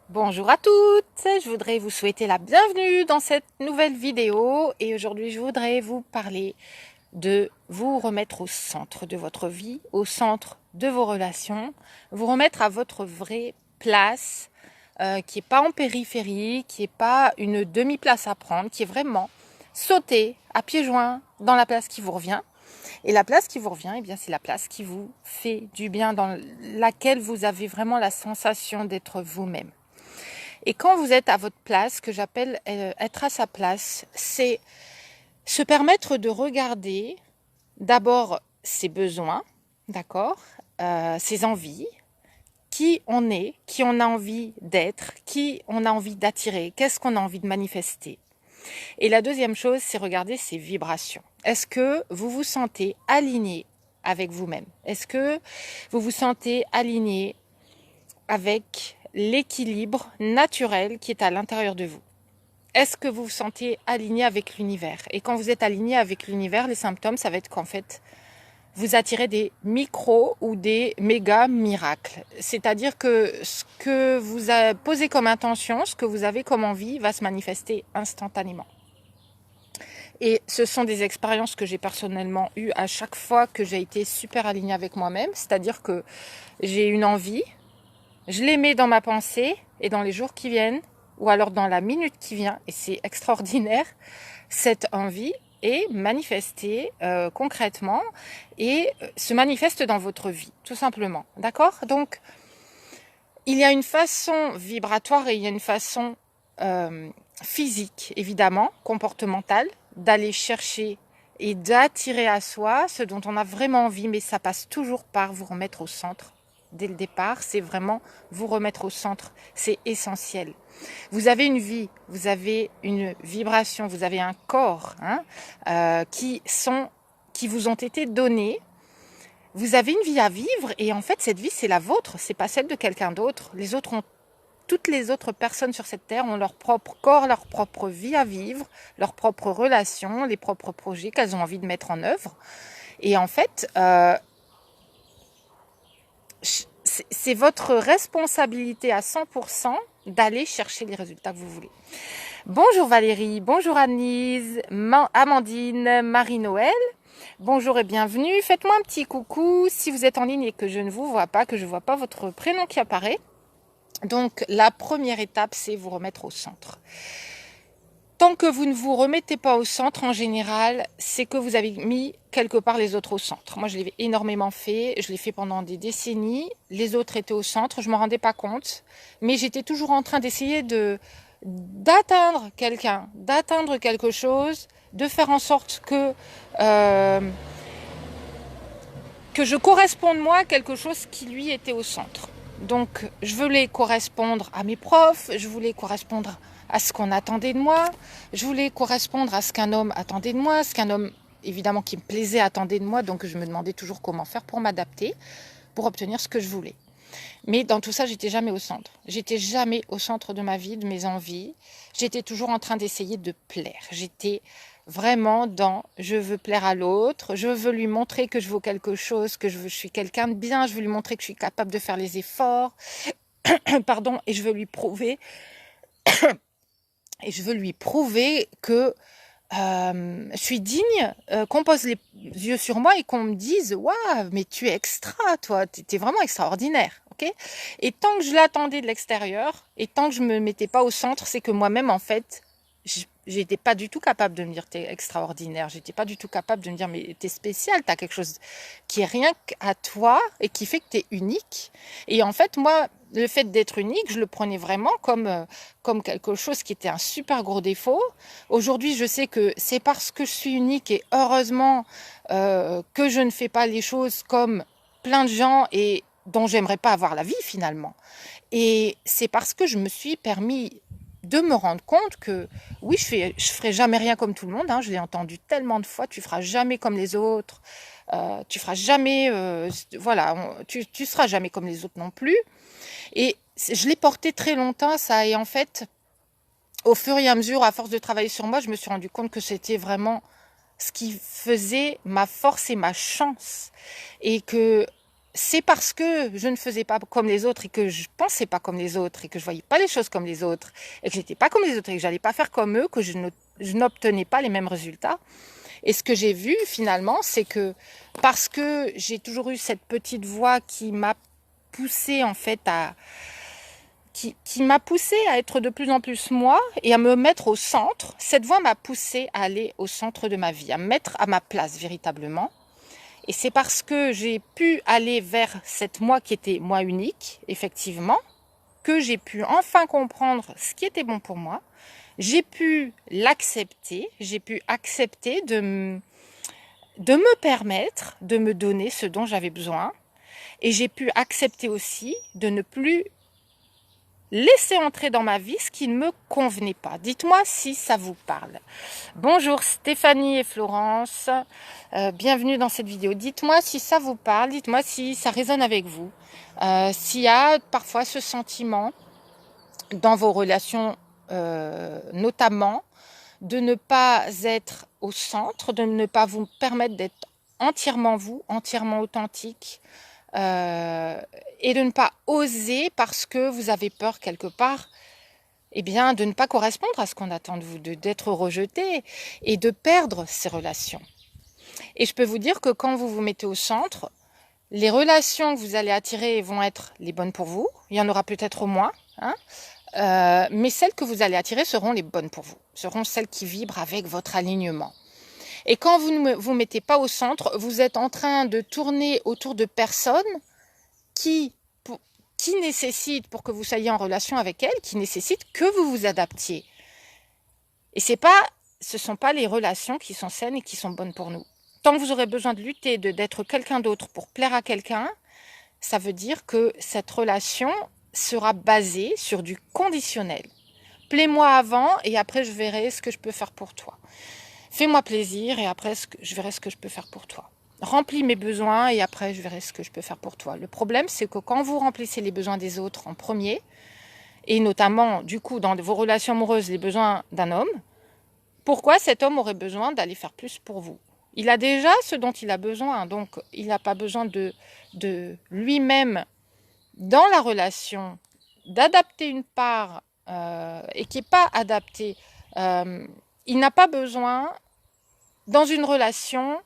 Bonjour à toutes, je voudrais vous souhaiter la bienvenue dans cette nouvelle vidéo et aujourd'hui je voudrais vous parler de vous remettre au centre de votre vie, au centre de vos relations, vous remettre à votre vraie place qui n'est pas en périphérie, qui n'est pas une demi-place à prendre, qui est vraiment sauter à pieds joints dans la place qui vous revient. Et la place qui vous revient, eh bien, c'est la place qui vous fait du bien, dans laquelle vous avez vraiment la sensation d'être vous-même. Et quand vous êtes à votre place, ce que j'appelle être à sa place, c'est se permettre de regarder d'abord ses besoins, d'accord, ses envies, qui on est, qui on a envie d'être, qui on a envie d'attirer, qu'est-ce qu'on a envie de manifester. Et la deuxième chose, c'est regarder ses vibrations. Est-ce que vous vous sentez aligné avec vous-même? Est-ce que vous vous sentez aligné avec l'équilibre naturel qui est à l'intérieur de vous? Est-ce que vous vous sentez aligné avec l'univers? Et quand vous êtes aligné avec l'univers, les symptômes, ça va être qu'en fait, vous attirez des micros ou des méga miracles. C'est-à-dire que ce que vous avez posé comme intention, ce que vous avez comme envie, va se manifester instantanément. Et ce sont des expériences que j'ai personnellement eues à chaque fois que j'ai été super alignée avec moi-même. C'est-à-dire que j'ai une envie, je les mets dans ma pensée et dans les jours qui viennent, ou alors dans la minute qui vient, et c'est extraordinaire, cette envie est manifestée concrètement et se manifeste dans votre vie, tout simplement. D'accord? Donc, il y a une façon vibratoire et il y a une façon physique, évidemment, comportementale, d'aller chercher et d'attirer à soi ce dont on a vraiment envie, mais ça passe toujours par vous remettre au centre. Dès le départ, c'est vraiment vous remettre au centre, c'est essentiel. Vous avez une vie, vous avez une vibration, vous avez un corps qui vous ont été donnés. Vous avez une vie à vivre et en fait cette vie c'est la vôtre, c'est pas celle de quelqu'un d'autre. Toutes les autres personnes sur cette terre ont leur propre corps, leur propre vie à vivre, leurs propres relations, les propres projets qu'elles ont envie de mettre en œuvre. Et en fait, c'est votre responsabilité à 100% d'aller chercher les résultats que vous voulez. Bonjour Valérie, bonjour Annise, Amandine, Marie-Noël. Bonjour et bienvenue. Faites-moi un petit coucou si vous êtes en ligne et que je ne vous vois pas, que je ne vois pas votre prénom qui apparaît. Donc la première étape, c'est vous remettre au centre. Tant que vous ne vous remettez pas au centre, en général, c'est que vous avez mis quelque part les autres au centre. Moi, je l'ai énormément fait. Je l'ai fait pendant des décennies. Les autres étaient au centre. Je ne m'en rendais pas compte. Mais j'étais toujours en train d'essayer d'atteindre quelqu'un, d'atteindre quelque chose, de faire en sorte que je corresponde moi à quelque chose qui lui était au centre. Donc, je voulais correspondre à mes profs, je voulais correspondre à ce qu'on attendait de moi, je voulais correspondre à ce qu'un homme attendait de moi, ce qu'un homme, évidemment, qui me plaisait attendait de moi, donc je me demandais toujours comment faire pour m'adapter, pour obtenir ce que je voulais. Mais dans tout ça, j'étais jamais au centre. J'étais jamais au centre de ma vie, de mes envies. J'étais toujours en train d'essayer de plaire. J'étais vraiment dans je veux plaire à l'autre, je veux lui montrer que je vaux quelque chose, que je suis quelqu'un de bien, je veux lui montrer que je suis capable de faire les efforts, pardon, et je veux lui prouver que je suis digne, qu'on pose les yeux sur moi et qu'on me dise waouh, mais tu es extra, toi, t'es vraiment extraordinaire, ok? Et tant que je l'attendais de l'extérieur et tant que je me mettais pas au centre, c'est que moi-même en fait, j'étais pas du tout capable de me dire t'es extraordinaire, j'étais pas du tout capable de me dire mais t'es spécial, t'as quelque chose qui est rien qu'à toi et qui fait que t'es unique. Et en fait moi, le fait d'être unique, je le prenais vraiment comme quelque chose qui était un super gros défaut. Aujourd'hui, je sais que c'est parce que je suis unique et heureusement que je ne fais pas les choses comme plein de gens et dont j'aimerais pas avoir la vie finalement. Et c'est parce que je me suis permis de me rendre compte que oui, je ferai jamais rien comme tout le monde. Je l'ai entendu tellement de fois. Tu feras jamais comme les autres. Tu feras jamais, voilà, tu seras jamais comme les autres non plus. Et je l'ai porté très longtemps ça. Et en fait, au fur et à mesure, à force de travailler sur moi, je me suis rendu compte que c'était vraiment ce qui faisait ma force et ma chance. Et que c'est parce que je ne faisais pas comme les autres et que je pensais pas comme les autres et que je voyais pas les choses comme les autres et que j'étais pas comme les autres et que j'allais pas faire comme eux que je n'obtenais pas les mêmes résultats. Et ce que j'ai vu finalement, c'est que parce que j'ai toujours eu cette petite voix qui m'a poussée en fait qui m'a poussée à être de plus en plus moi et à me mettre au centre. Cette voix m'a poussée à aller au centre de ma vie, à me mettre à ma place véritablement. Et c'est parce que j'ai pu aller vers cette moi qui était moi unique, effectivement, que j'ai pu enfin comprendre ce qui était bon pour moi. J'ai pu l'accepter, j'ai pu accepter de me permettre de me donner ce dont j'avais besoin. Et j'ai pu accepter aussi de ne plus laisser entrer dans ma vie ce qui ne me convenait pas. Dites-moi si ça vous parle. Bonjour Stéphanie et Florence, bienvenue dans cette vidéo. Dites-moi si ça vous parle, dites-moi si ça résonne avec vous. S'il y a parfois ce sentiment dans vos relations, notamment, de ne pas être au centre, de ne pas vous permettre d'être entièrement vous, entièrement authentique, et de ne pas oser parce que vous avez peur quelque part, eh bien, de ne pas correspondre à ce qu'on attend de vous, d'être rejeté et de perdre ces relations. Et je peux vous dire que quand vous vous mettez au centre, les relations que vous allez attirer vont être les bonnes pour vous. Il y en aura peut-être moins, hein, mais celles que vous allez attirer seront les bonnes pour vous, seront celles qui vibrent avec votre alignement. Et quand vous ne vous mettez pas au centre, vous êtes en train de tourner autour de personnes qui nécessitent, pour que vous soyez en relation avec elles, qui nécessitent que vous vous adaptiez. Et ce ne sont pas les relations qui sont saines et qui sont bonnes pour nous. Tant que vous aurez besoin de lutter, d'être quelqu'un d'autre pour plaire à quelqu'un, ça veut dire que cette relation sera basée sur du conditionnel. Plais-moi avant et après je verrai ce que je peux faire pour toi. Fais-moi plaisir et après je verrai ce que je peux faire pour toi. Remplis mes besoins et après je verrai ce que je peux faire pour toi. Le problème, c'est que quand vous remplissez les besoins des autres en premier, et notamment du coup dans vos relations amoureuses les besoins d'un homme, pourquoi cet homme aurait besoin d'aller faire plus pour vous? Il a déjà ce dont il a besoin, donc il n'a pas besoin de lui-même dans la relation d'adapter une part et qui n'est pas adaptée. Il n'a pas besoin, dans une relation,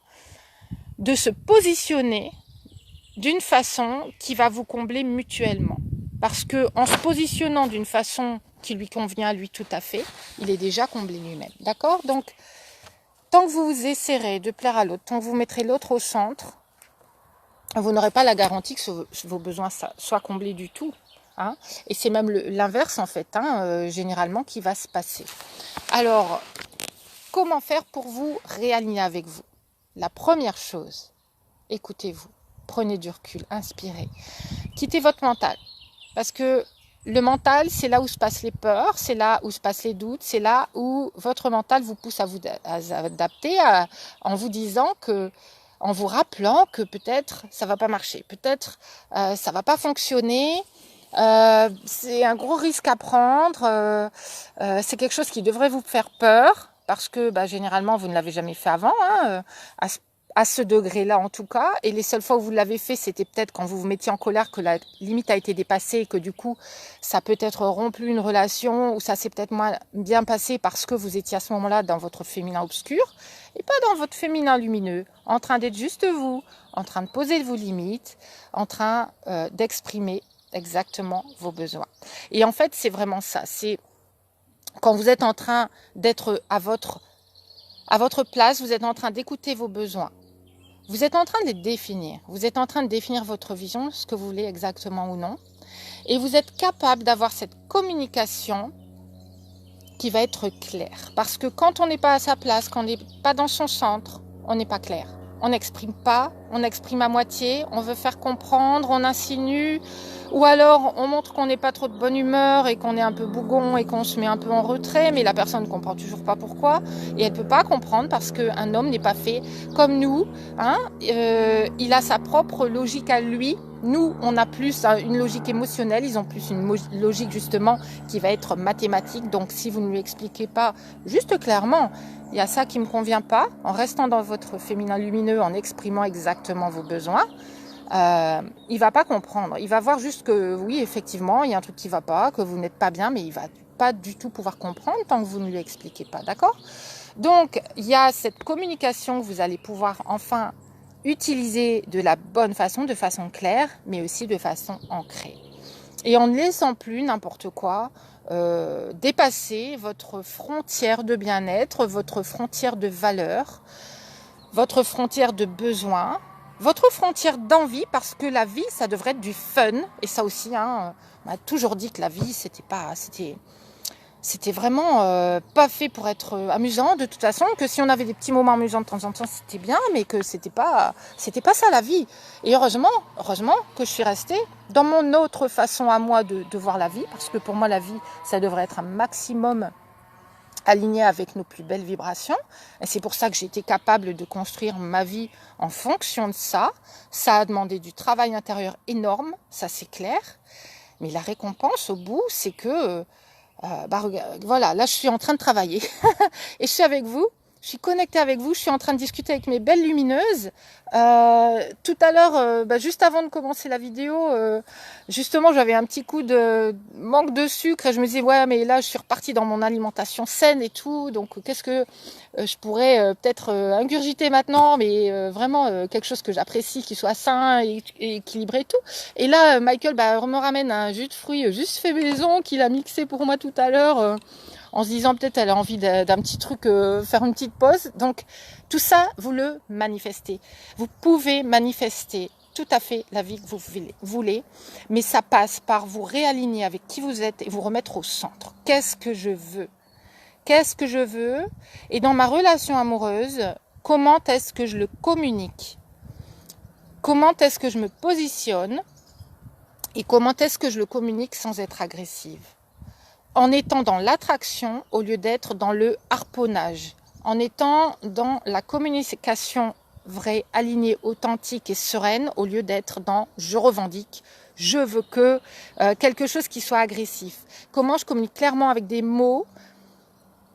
de se positionner d'une façon qui va vous combler mutuellement. Parce qu'en se positionnant d'une façon qui lui convient à lui tout à fait, il est déjà comblé lui-même. D'accord? Donc, tant que vous essaierez de plaire à l'autre, tant que vous mettrez l'autre au centre, vous n'aurez pas la garantie que vos besoins soient comblés du tout. Hein, et c'est même l'inverse en fait, hein, généralement, qui va se passer. Alors, comment faire pour vous réaligner avec vous? La première chose, écoutez-vous, prenez du recul, inspirez, quittez votre mental. Parce que le mental, c'est là où se passent les peurs, c'est là où se passent les doutes, c'est là où votre mental vous pousse à vous adapter en vous disant que, en vous rappelant que peut-être ça va pas marcher, peut-être ça va pas fonctionner. C'est un gros risque à prendre, c'est quelque chose qui devrait vous faire peur parce que généralement vous ne l'avez jamais fait avant, hein, à ce degré-là en tout cas, et les seules fois où vous l'avez fait, c'était peut-être quand vous vous mettiez en colère que la limite a été dépassée et que du coup ça peut être rompu une relation ou ça s'est peut-être moins bien passé parce que vous étiez à ce moment-là dans votre féminin obscur et pas dans votre féminin lumineux, en train d'être juste vous, en train de poser vos limites, en train d'exprimer exactement vos besoins. Et en fait, c'est vraiment ça. C'est quand vous êtes en train d'être à votre place, vous êtes en train d'écouter vos besoins. Vous êtes en train de les définir. Vous êtes en train de définir votre vision, ce que vous voulez exactement ou non. Et vous êtes capable d'avoir cette communication qui va être claire. Parce que quand on n'est pas à sa place, quand on n'est pas dans son centre, on n'est pas clair. On n'exprime pas, on exprime à moitié, on veut faire comprendre, on insinue, ou alors on montre qu'on n'est pas trop de bonne humeur et qu'on est un peu bougon et qu'on se met un peu en retrait, mais la personne ne comprend toujours pas pourquoi, et elle ne peut pas comprendre parce qu'un homme n'est pas fait comme nous, hein, il a sa propre logique à lui. Nous, on a plus une logique émotionnelle, ils ont plus une logique justement qui va être mathématique. Donc si vous ne lui expliquez pas juste clairement, il y a ça qui ne me convient pas, en restant dans votre féminin lumineux, en exprimant exactement vos besoins, il va pas comprendre. Il va voir juste que oui, effectivement, il y a un truc qui va pas, que vous n'êtes pas bien, mais il va pas du tout pouvoir comprendre tant que vous ne lui expliquez pas, d'accord? Donc, il y a cette communication que vous allez pouvoir enfin utiliser de la bonne façon, de façon claire, mais aussi de façon ancrée. Et en ne laissant plus n'importe quoi dépasser votre frontière de bien-être, votre frontière de valeur, votre frontière de besoin, votre frontière d'envie, parce que la vie, ça devrait être du fun. Et ça aussi, hein, on m'a toujours dit que la vie, c'était vraiment pas fait pour être amusant de toute façon, que si on avait des petits moments amusants de temps en temps, c'était bien, mais que c'était pas ça la vie. Et heureusement que je suis restée dans mon autre façon à moi de voir la vie, parce que pour moi la vie, ça devrait être un maximum aligné avec nos plus belles vibrations. Et c'est pour ça que j'ai été capable de construire ma vie en fonction de ça. Ça a demandé du travail intérieur énorme, ça c'est clair. Mais la récompense au bout, c'est que voilà, là je suis en train de travailler et je suis avec vous, je suis connectée avec vous, je suis en train de discuter avec mes belles lumineuses. Tout à l'heure, juste avant de commencer la vidéo, justement j'avais un petit coup de manque de sucre et je me disais ouais mais là je suis repartie dans mon alimentation saine et tout, donc qu'est-ce que je pourrais peut-être ingurgiter maintenant, mais vraiment quelque chose que j'apprécie, qui soit sain et équilibré et tout. Et là Michael me ramène un jus de fruits juste fait maison qu'il a mixé pour moi tout à l'heure. En se disant peut-être elle a envie d'un petit truc, faire une petite pause. Donc tout ça, vous le manifestez. Vous pouvez manifester tout à fait la vie que vous voulez, mais ça passe par vous réaligner avec qui vous êtes et vous remettre au centre. Qu'est-ce que je veux? Qu'est-ce que je veux? Et dans ma relation amoureuse, comment est-ce que je le communique? Comment est-ce que je me positionne? Et comment est-ce que je le communique sans être agressive? En étant dans l'attraction au lieu d'être dans le harponnage, en étant dans la communication vraie, alignée, authentique et sereine, au lieu d'être dans je revendique, je veux que, quelque chose qui soit agressif. Comment je communique clairement avec des mots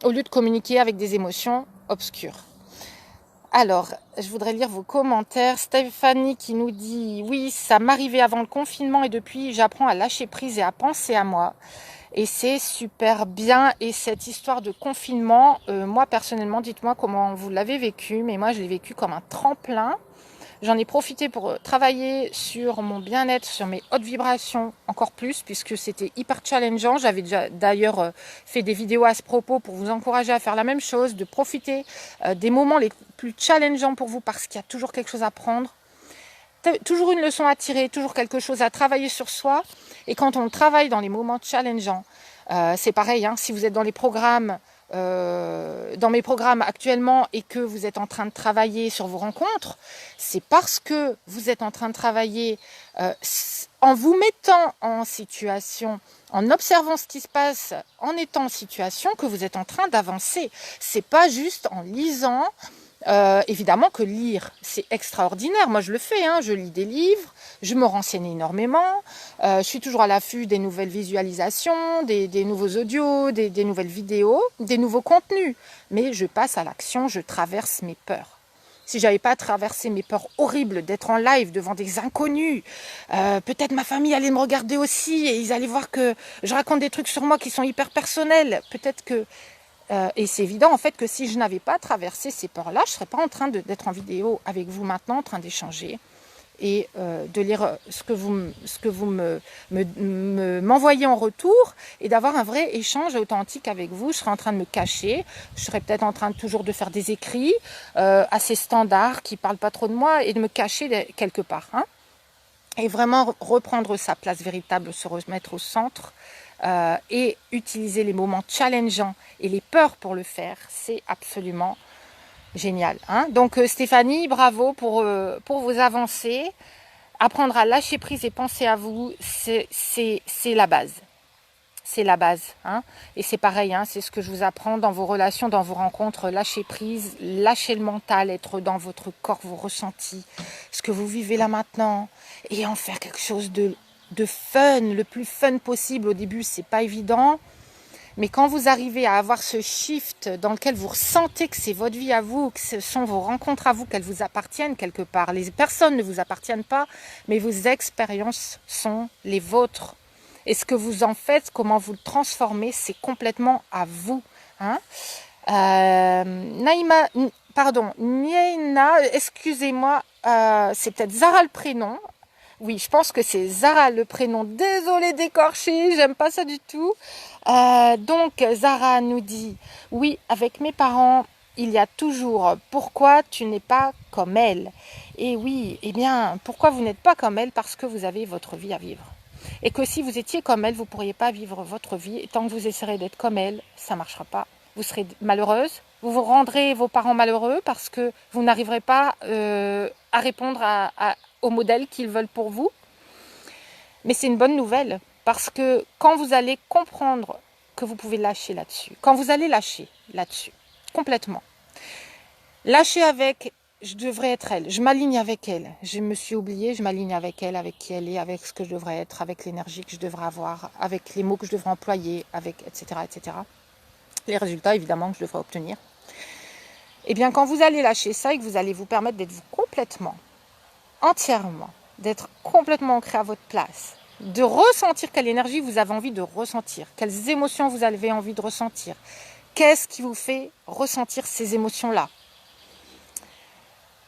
au lieu de communiquer avec des émotions obscures. Alors, je voudrais lire vos commentaires. Stéphanie qui nous dit « Oui, ça m'arrivait avant le confinement et depuis, j'apprends à lâcher prise et à penser à moi. » Et c'est super bien. Et cette histoire de confinement, moi personnellement, dites-moi comment vous l'avez vécu. Mais moi, je l'ai vécu comme un tremplin. J'en ai profité pour travailler sur mon bien-être, sur mes hautes vibrations encore plus, puisque c'était hyper challengeant. J'avais déjà d'ailleurs fait des vidéos à ce propos pour vous encourager à faire la même chose, de profiter des moments les plus challengeants pour vous, parce qu'il y a toujours quelque chose à prendre. Toujours une leçon à tirer, toujours quelque chose à travailler sur soi. Et quand on travaille dans les moments challengeants, c'est pareil, hein, si vous êtes dans les programmes, dans mes programmes actuellement et que vous êtes en train de travailler sur vos rencontres, c'est parce que vous êtes en train de travailler en vous mettant en situation, en observant ce qui se passe, en étant en situation, que vous êtes en train d'avancer. C'est pas juste en lisant. Évidemment que lire, c'est extraordinaire. Moi, je le fais, hein. Je lis des livres, je me renseigne énormément. Je suis toujours à l'affût des nouvelles visualisations, des nouveaux audios, des nouvelles vidéos, des nouveaux contenus. Mais je passe à l'action, je traverse mes peurs. Si j'avais pas traversé mes peurs horribles d'être en live devant des inconnus, peut-être ma famille allait me regarder aussi et ils allaient voir que je raconte des trucs sur moi qui sont hyper personnels. Peut-être que et c'est évident en fait que si je n'avais pas traversé ces peurs-là, je ne serais pas en train d'être en vidéo avec vous maintenant, en train d'échanger et de lire ce que vous m'envoyez en retour et d'avoir un vrai échange authentique avec vous. Je serais en train de me cacher, je serais peut-être en train toujours de faire des écrits assez standards qui ne parlent pas trop de moi et de me cacher quelque part. Hein, et vraiment reprendre sa place véritable, se remettre au centre. Et utiliser les moments challengeants et les peurs pour le faire, c'est absolument génial. Hein. Donc Stéphanie, bravo pour vos avancées. Apprendre à lâcher prise et penser à vous, c'est la base. C'est la base. Hein. Et c'est pareil, hein, c'est ce que je vous apprends dans vos relations, dans vos rencontres. Lâcher prise, lâcher le mental, être dans votre corps, vos ressentis, ce que vous vivez là maintenant, et en faire quelque chose de fun, le plus fun possible. Au début, c'est pas évident, Mais quand vous arrivez à avoir ce shift dans lequel vous ressentez que c'est votre vie à vous, que ce sont vos rencontres à vous, qu'elles vous appartiennent quelque part. Les personnes ne vous appartiennent pas, mais vos expériences sont les vôtres. Et ce que vous en faites, comment vous le transformez, c'est complètement à vous. Hein. Niena, excusez-moi, c'est peut-être Zara le prénom. Oui, je pense que c'est Zara le prénom. Désolée d'écorcher, j'aime pas ça du tout. Donc Zara nous dit, oui, avec mes parents, il y a toujours pourquoi tu n'es pas comme elle. Et oui, eh bien, pourquoi vous n'êtes pas comme elle? Parce que vous avez votre vie à vivre. Et que si vous étiez comme elle, vous ne pourriez pas vivre votre vie. Et tant que vous essayerez d'être comme elle, ça ne marchera pas. Vous serez malheureuse, vous vous rendrez vos parents malheureux parce que vous n'arriverez pas à répondre au modèle qu'ils veulent pour vous. Mais c'est une bonne nouvelle parce que quand vous allez comprendre que vous pouvez lâcher là-dessus, quand vous allez lâcher là-dessus, complètement, lâcher avec je devrais être elle, je m'aligne avec elle, je me suis oubliée, je m'aligne avec elle, avec qui elle est, avec ce que je devrais être, avec l'énergie que je devrais avoir, avec les mots que je devrais employer, avec etc. etc. Les résultats évidemment que je devrais obtenir. Et bien quand vous allez lâcher ça et que vous allez vous permettre d'être vous complètement, entièrement, d'être complètement ancré à votre place, de ressentir quelle énergie vous avez envie de ressentir, quelles émotions vous avez envie de ressentir, qu'est-ce qui vous fait ressentir ces émotions-là.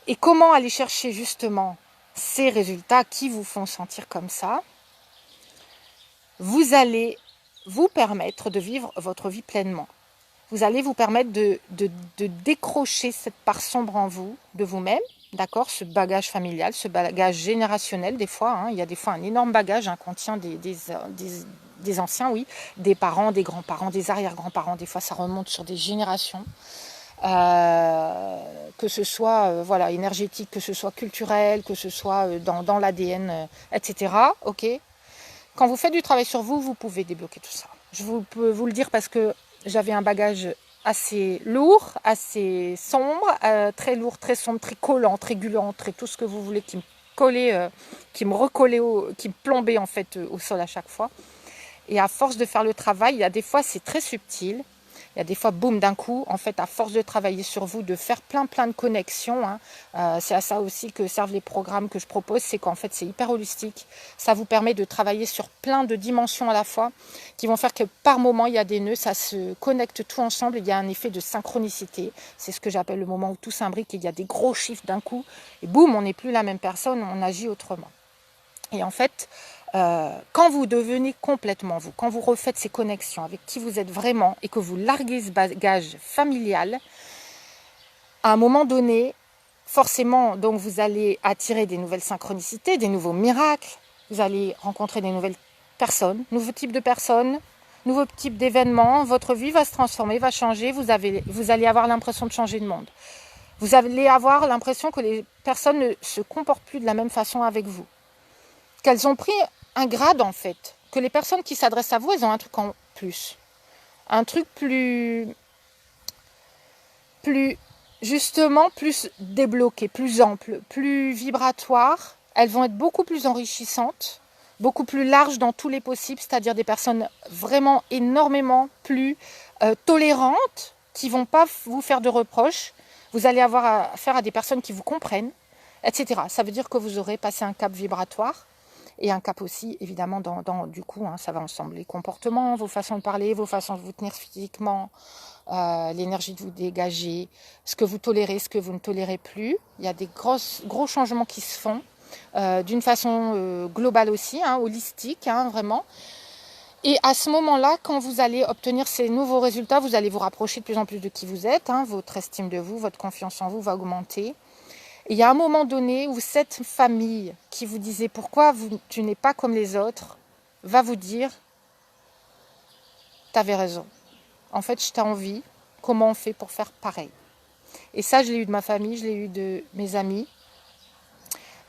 Et comment aller chercher justement ces résultats qui vous font sentir comme ça, vous allez vous permettre de vivre votre vie pleinement. Vous allez vous permettre de décrocher cette part sombre en vous, de vous-même, d'accord, ce bagage familial, ce bagage générationnel des fois. Hein, il y a des fois un énorme bagage qu'on tient des anciens, oui, des parents, des grands-parents, des arrière-grands-parents. Des fois, ça remonte sur des générations. Que ce soit voilà, énergétique, que ce soit culturel, que ce soit dans l'ADN, etc. Ok. Quand vous faites du travail sur vous, vous pouvez débloquer tout ça. Je peux vous le dire parce que j'avais un bagage assez lourd, assez sombre, très lourd, très sombre, très collant, très gluant, très tout ce que vous voulez qui me collait, qui me recollait, qui me plombait en fait au sol à chaque fois. Et à force de faire le travail, il y a des fois c'est très subtil. Il y a des fois, boum, d'un coup, en fait, à force de travailler sur vous, de faire plein de connexions, hein, c'est à ça aussi que servent les programmes que je propose, c'est qu'en fait, c'est hyper holistique. Ça vous permet de travailler sur plein de dimensions à la fois, qui vont faire que par moment, il y a des nœuds, ça se connecte tout ensemble, il y a un effet de synchronicité. C'est ce que j'appelle le moment où tout s'imbrique, et il y a des gros chiffres d'un coup, et boum, on n'est plus la même personne, on agit autrement. Et en fait, quand vous devenez complètement vous, quand vous refaites ces connexions avec qui vous êtes vraiment et que vous larguez ce bagage familial, à un moment donné, forcément, donc vous allez attirer des nouvelles synchronicités, des nouveaux miracles, vous allez rencontrer des nouvelles personnes, nouveaux types de personnes, nouveaux types d'événements, votre vie va se transformer, va changer, vous allez avoir l'impression de changer de monde. Vous allez avoir l'impression que les personnes ne se comportent plus de la même façon avec vous. Qu'elles ont pris un grade en fait, que les personnes qui s'adressent à vous, elles ont un truc en plus, un truc plus justement plus débloqué, plus ample, plus vibratoire. Elles vont être beaucoup plus enrichissantes, beaucoup plus larges dans tous les possibles, c'est-à-dire des personnes vraiment énormément plus tolérantes, qui vont pas vous faire de reproches. Vous allez avoir affaire à des personnes qui vous comprennent, etc. Ça veut dire que vous aurez passé un cap vibratoire. Et un cap aussi, évidemment, du coup, hein, ça va ensemble. Les comportements, vos façons de parler, vos façons de vous tenir physiquement, l'énergie de vous dégager, ce que vous tolérez, ce que vous ne tolérez plus. Il y a des gros changements qui se font, d'une façon globale aussi, hein, holistique, hein, vraiment. Et à ce moment-là, quand vous allez obtenir ces nouveaux résultats, vous allez vous rapprocher de plus en plus de qui vous êtes, hein, votre estime de vous, votre confiance en vous va augmenter. Il y a un moment donné où cette famille qui vous disait pourquoi tu n'es pas comme les autres va vous dire t'avais raison. En fait, je t'ai envie. Comment on fait pour faire pareil? Et ça, je l'ai eu de ma famille, je l'ai eu de mes amis.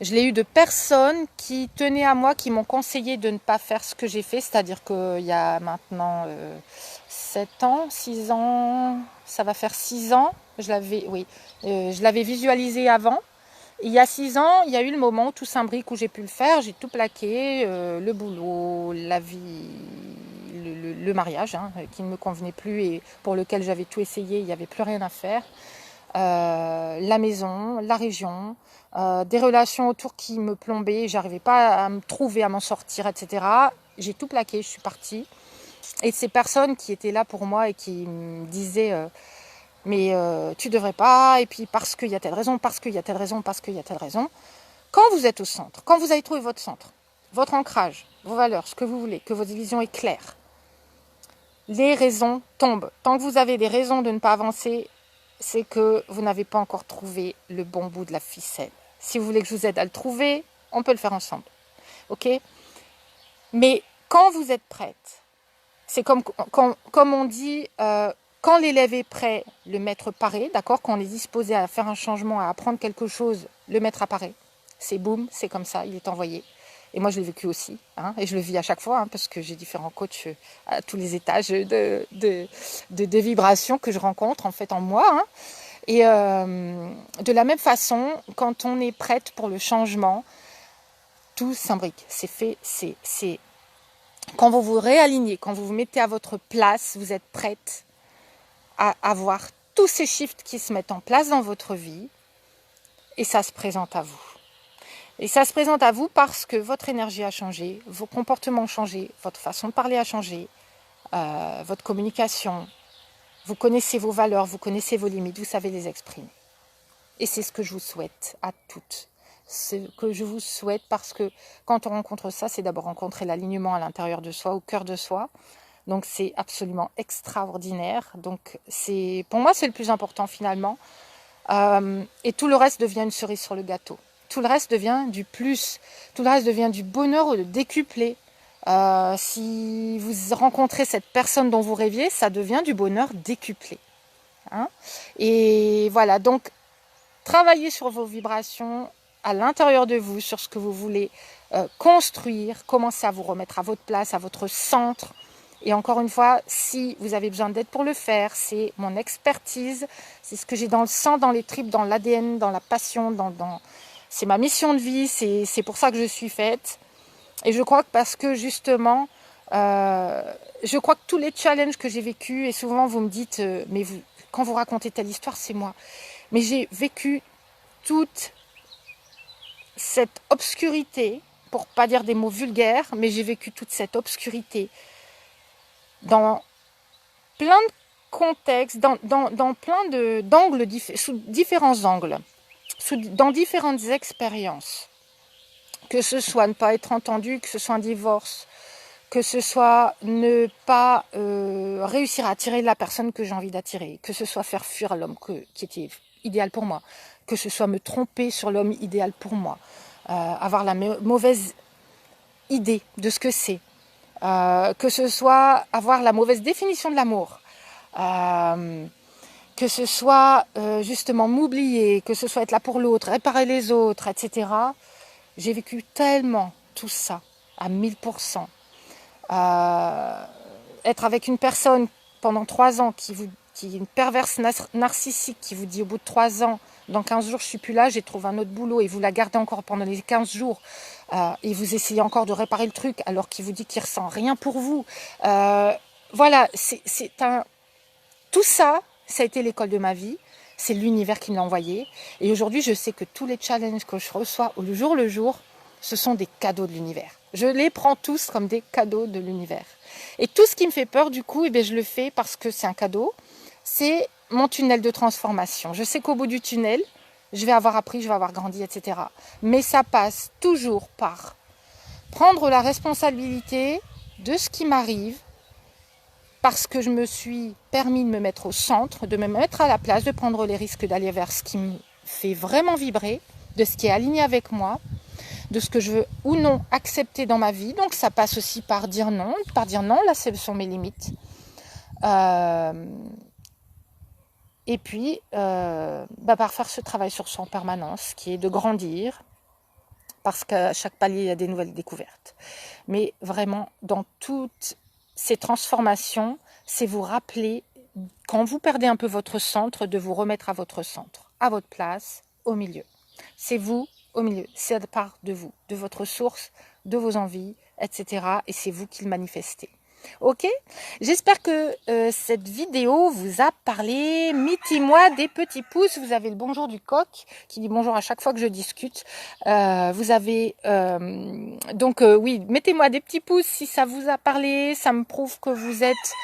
Je l'ai eu de personnes qui tenaient à moi, qui m'ont conseillé de ne pas faire ce que j'ai fait. C'est-à-dire qu'il y a maintenant 7 ans, 6 ans, ça va faire 6 ans. Je l'avais visualisé avant. Il y a 6 ans, il y a eu le moment où tout s'imbrique, où j'ai pu le faire. J'ai tout plaqué, le boulot, la vie, le mariage, hein, qui ne me convenait plus et pour lequel j'avais tout essayé, il n'y avait plus rien à faire. La maison, la région, des relations autour qui me plombaient, j'arrivais pas à me trouver, à m'en sortir, etc. J'ai tout plaqué, je suis partie. Et ces personnes qui étaient là pour moi et qui me disaient mais tu devrais pas, et puis parce qu'il y a telle raison, parce qu'il y a telle raison, parce qu'il y a telle raison. Quand vous êtes au centre, quand vous avez trouvé votre centre, votre ancrage, vos valeurs, ce que vous voulez, que votre vision est claire, les raisons tombent. Tant que vous avez des raisons de ne pas avancer, c'est que vous n'avez pas encore trouvé le bon bout de la ficelle. Si vous voulez que je vous aide à le trouver, on peut le faire ensemble. Ok? Mais quand vous êtes prête, c'est comme on dit, quand l'élève est prêt, le maître paraît, d'accord? Quand on est disposé à faire un changement, à apprendre quelque chose, le maître apparaît. C'est boum, c'est comme ça, il est envoyé. Et moi, je l'ai vécu aussi, hein, et je le vis à chaque fois, hein, parce que j'ai différents coachs à tous les étages de vibrations que je rencontre en fait en moi. Hein. Et de la même façon, quand on est prête pour le changement, tout s'imbrique. C'est fait, c'est quand vous vous réalignez, quand vous vous mettez à votre place, vous êtes prête à avoir tous ces shifts qui se mettent en place dans votre vie et ça se présente à vous. Et ça se présente à vous parce que votre énergie a changé, vos comportements ont changé, votre façon de parler a changé, votre communication, vous connaissez vos valeurs, vous connaissez vos limites, vous savez les exprimer. Et c'est ce que je vous souhaite à toutes. Ce que je vous souhaite parce que quand on rencontre ça, c'est d'abord rencontrer l'alignement à l'intérieur de soi, au cœur de soi. Donc c'est absolument extraordinaire. Donc pour moi, c'est le plus important finalement. Et tout le reste devient une cerise sur le gâteau. Tout le reste devient du plus. Tout le reste devient du bonheur décuplé. Si vous rencontrez cette personne dont vous rêviez, ça devient du bonheur décuplé. Hein? Et voilà, donc travaillez sur vos vibrations à l'intérieur de vous, sur ce que vous voulez construire. Commencez à vous remettre à votre place, à votre centre. Et encore une fois, si vous avez besoin d'aide pour le faire, c'est mon expertise, c'est ce que j'ai dans le sang, dans les tripes, dans l'ADN, dans la passion, c'est ma mission de vie, c'est pour ça que je suis faite. Et je crois que parce que justement, je crois que tous les challenges que j'ai vécus, et souvent vous me dites, mais quand vous racontez telle histoire, c'est moi. Mais j'ai vécu toute cette obscurité, pour pas dire des mots vulgaires, mais j'ai vécu toute cette obscurité dans plein de contextes, dans plein d'angles, sous différents angles, dans différentes expériences. Que ce soit ne pas être entendu, que ce soit un divorce, que ce soit ne pas réussir à attirer la personne que j'ai envie d'attirer, que ce soit faire fuir l'homme qui était idéal pour moi, que ce soit me tromper sur l'homme idéal pour moi, avoir la mauvaise idée de ce que c'est, que ce soit avoir la mauvaise définition de l'amour, que ce soit justement m'oublier, que ce soit être là pour l'autre, réparer les autres, etc. J'ai vécu tellement tout ça à 1000%. Être avec une personne pendant 3 ans qui est une perverse narcissique qui vous dit au bout de 3 ans, dans 15 jours je suis plus là, j'ai trouvé un autre boulot et vous la gardez encore pendant les 15 jours et vous essayez encore de réparer le truc alors qu'il vous dit qu'il ressent rien pour vous. Voilà, tout ça, ça a été l'école de ma vie. C'est l'univers qui me l'a envoyé. Et aujourd'hui, je sais que tous les challenges que je reçois au jour le jour, ce sont des cadeaux de l'univers. Je les prends tous comme des cadeaux de l'univers. Et tout ce qui me fait peur, du coup, je le fais parce que c'est un cadeau. C'est mon tunnel de transformation. Je sais qu'au bout du tunnel, je vais avoir appris, je vais avoir grandi, etc. Mais ça passe toujours par prendre la responsabilité de ce qui m'arrive, parce que je me suis permis de me mettre au centre, de me mettre à la place, de prendre les risques d'aller vers ce qui me fait vraiment vibrer, de ce qui est aligné avec moi, de ce que je veux ou non accepter dans ma vie. Donc ça passe aussi par dire non, là ce sont mes limites. Et puis par faire ce travail sur soi en permanence, qui est de grandir, parce qu'à chaque palier il y a des nouvelles découvertes. Mais vraiment, dans toutes ces transformations, c'est vous rappeler, quand vous perdez un peu votre centre, de vous remettre à votre centre, à votre place, au milieu. C'est vous au milieu, c'est à part de vous, de votre source, de vos envies, etc. Et c'est vous qui le manifestez. Ok, j'espère que cette vidéo vous a parlé. Mettez-moi des petits pouces. Vous avez le bonjour du coq qui dit bonjour à chaque fois que je discute. Vous avez oui, mettez-moi des petits pouces si ça vous a parlé. Ça me prouve que vous êtes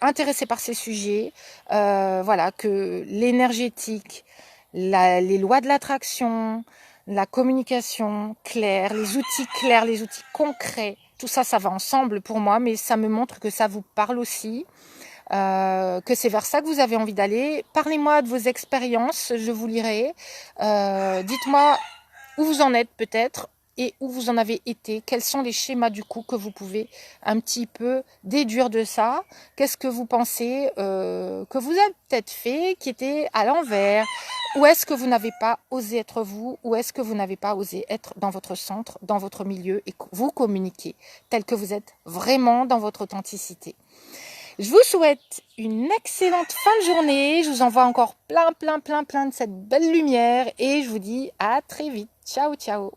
intéressé par ces sujets. Voilà, que l'énergétique, les lois de l'attraction, la communication claire, les outils concrets, tout ça, ça va ensemble pour moi, mais ça me montre que ça vous parle aussi, que c'est vers ça que vous avez envie d'aller. Parlez-moi de vos expériences, je vous lirai. Dites-moi où vous en êtes peut-être et où vous en avez été. Quels sont les schémas du coup que vous pouvez un petit peu déduire de ça? Qu'est-ce que vous pensez que vous avez peut-être fait qui était à l'envers? Ou est-ce que vous n'avez pas osé être vous? Ou est-ce que vous n'avez pas osé être dans votre centre, dans votre milieu et vous communiquer tel que vous êtes vraiment dans votre authenticité? Je vous souhaite une excellente fin de journée. Je vous envoie encore plein de cette belle lumière et je vous dis à très vite. Ciao, ciao.